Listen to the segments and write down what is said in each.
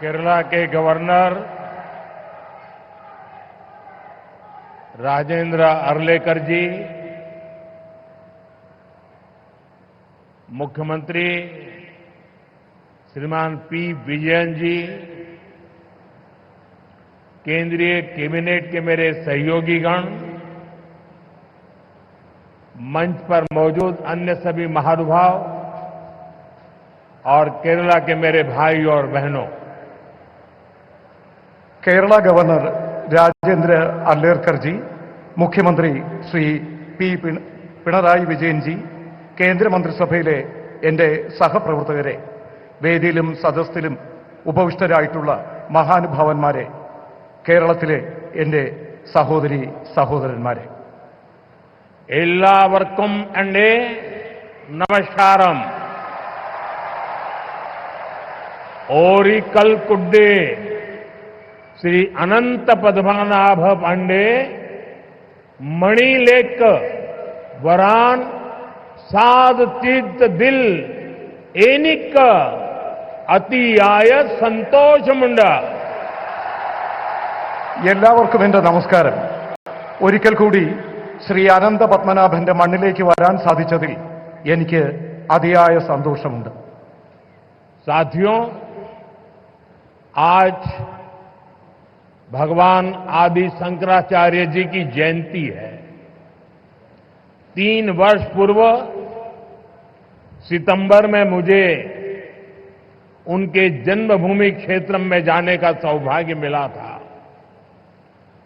केरला के गवर्नर राजेंद्र अर्लेकर जी, मुख्यमंत्री श्रीमान पी विजयन जी, केंद्रीय कैबिनेट के मेरे सहयोगीगण, मंच पर मौजूद अन्य सभी महानुभाव और केरला के मेरे भाई और बहनों, കേരള ഗവർണർ രാജേന്ദ്ര അർലേക്കർ ജി, മുഖ്യമന്ത്രി ശ്രീ പി പിണറായി വിജയൻ ജി, കേന്ദ്രമന്ത്രിസഭയിലെ എന്റെ സഹപ്രവർത്തകരെ, വേദിയിലും സദസ്സിലും ഉപവിഷ്ടരായിട്ടുള്ള മഹാനുഭാവന്മാരെ, കേരളത്തിലെ എന്റെ സഹോദരി സഹോദരന്മാരെ, എല്ലാവർക്കും എന്റെ നമസ്കാരം. ओरिकल कुड्डे श्री अनंत पद्मनाभ पांडे मणिलेक वरान साध तीर्थ दिल एनिक अतियाय സന്തോഷമുണ്ട്. എല്ലാവർക്കും എന്റെ നമസ്കാരം. ഒരിക്കൽ കൂടി ശ്രീ അനന്ത പത്മനാഭന്റെ മണ്ണിലേക്ക് വരാൻ സാധിച്ചതിൽ എനിക്ക് അതിയായ സന്തോഷമുണ്ട്. साथियों, आज भगवान आदि शंकराचार्य जी की जयंती है. 3 वर्ष पूर्व सितंबर में मुझे उनके जन्मभूमि क्षेत्र में जाने का सौभाग्य मिला था.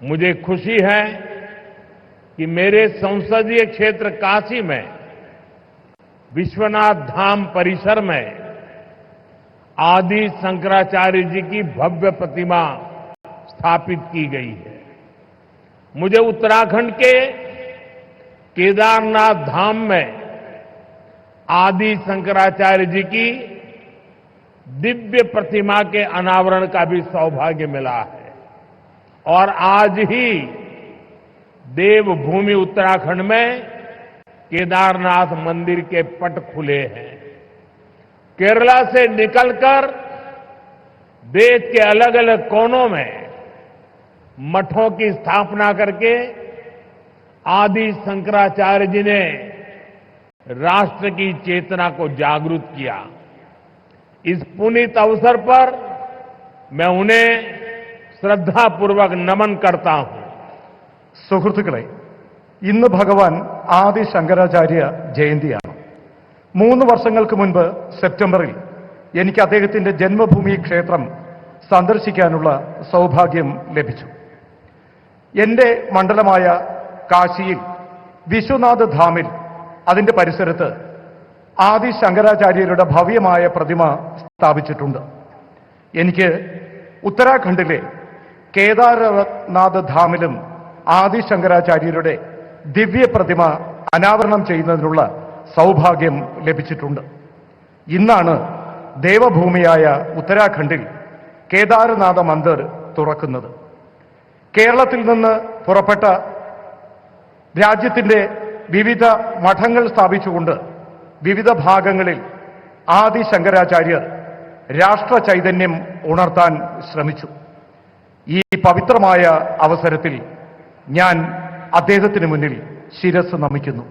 मुझे खुशी है कि मेरे संसदीय क्षेत्र काशी में विश्वनाथ धाम परिसर में आदि शंकराचार्य जी की भव्य प्रतिमा स्थापित की गई है. मुझे उत्तराखंड के केदारनाथ धाम में आदि शंकराचार्य जी की दिव्य प्रतिमा के अनावरण का भी सौभाग्य मिला है. और आज ही देवभूमि उत्तराखंड में केदारनाथ मंदिर के पट खुले हैं. केरला से निकलकर देश के अलग अलग कोनों में मठों की स्थापना करके आदि शंकराचार्य जी ने राष्ट्र की चेतना को जागृत किया. इस पुनीत अवसर पर मैं उन्हें श्रद्धापूर्वक नमन करता हूं. സുഹൃത്തുക്കളെ, ഇന്ന് ഭഗവാൻ ആദി ശങ്കരാചാര്യ ജയന്തിയാണ്. 3 വർഷങ്ങൾക്ക് മുൻപ് സെപ്റ്റംബറിൽ എനിക്ക് അദ്ദേഹത്തിന്റെ ജന്മഭൂമി ക്ഷേത്രം സന്ദർശിക്കാനുള്ള സൗഭാഗ്യം ലഭിച്ചു. എന്റെ മണ്ഡലമായ കാശിയിൽ വിശ്വനാഥ് ധാമിൽ അതിന്റെ പരിസരത്ത് ആദി ശങ്കരാചാര്യരുടെ ഭവ്യമായ പ്രതിമ സ്ഥാപിച്ചിട്ടുണ്ട്. എനിക്ക് ഉത്തരാഖണ്ഡിലെ കേദാരനാഥ് ധാമിലും ആദി ശങ്കരാചാര്യരുടെ ദിവ്യ പ്രതിമ അനാവരണം ചെയ്യുന്നതിനുള്ള സൗഭാഗ്യം ലഭിച്ചിട്ടുണ്ട്. ഇന്നാണ് ദേവഭൂമിയായ ഉത്തരാഖണ്ഡിൽ കേദാരനാഥ മന്ദിർ തുറക്കുന്നത്. കേരളത്തിൽ നിന്ന് പുറപ്പെട്ട രാജ്യത്തിന്റെ വിവിധ മഠങ്ങൾ സ്ഥാപിച്ചുകൊണ്ട് വിവിധ ഭാഗങ്ങളിൽ ആദി ശങ്കരാചാര്യർ രാഷ്ട്ര ചൈതന്യം ഉണർത്താൻ ശ്രമിച്ചു. ഈ പവിത്രമായ അവസരത്തിൽ ഞാൻ അദ്ദേഹത്തിന് മുന്നിൽ ശിരസ് നമിക്കുന്നു.